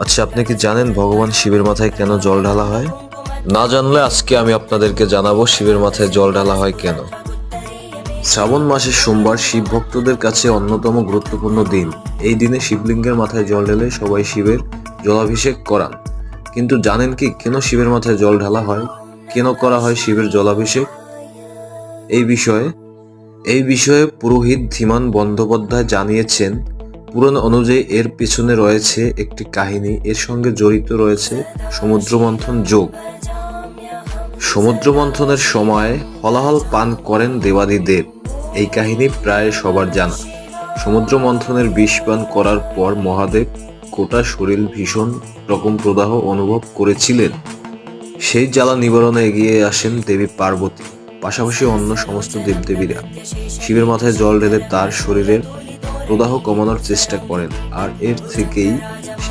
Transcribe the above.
আচ্ছা, আপনি কি জানেন ভগবান শিবের মাথায় কেন জল ঢালা হয়? না জানলে আজকে আমি আপনাদেরকে জানাবো শিবের মাথায় জল ঢালা হয় কেন। শ্রাবণ মাসের সোমবার শিব ভক্তদের কাছে অন্যতম গুরুত্বপূর্ণ দিন। এই দিনে শিবলিঙ্গের মাথায় জল ঢেলে সবাই শিবের জলাভিষেক করান। কিন্তু জানেন কি কেন শিবের মাথায় জল ঢালা হয়, কেন করা হয় শিবের জলাভিষেক? এই বিষয়ে পুরোহিত ধীমান বন্দ্যোপাধ্যায় জানিয়েছেন, পুরাণ অনুযায়ী এর পিছনে রয়েছে একটি কাহিনী। এর সঙ্গে জড়িত রয়েছে সমুদ্র মন্থন যোগ। সমুদ্র মন্থনের সময় হলাহল পান করেন দেবাদিদেব। এই কাহিনী প্রায় সবার জানা। সমুদ্র মন্থনের বিষ পান করার পর মহাদেব গোটা শরীর ভীষণ রকম প্রদাহ অনুভব করেছিলেন। সেই জ্বালা নিবারণে এগিয়ে আসেন দেবী পার্বতী, পাশাপাশি অন্য সমস্ত দেবদেবীরা। শিবের মাথায় জল ঢেলে তার শরীরের প্রদাহ কমানোর চেষ্টা করেন, আর এর থেকেই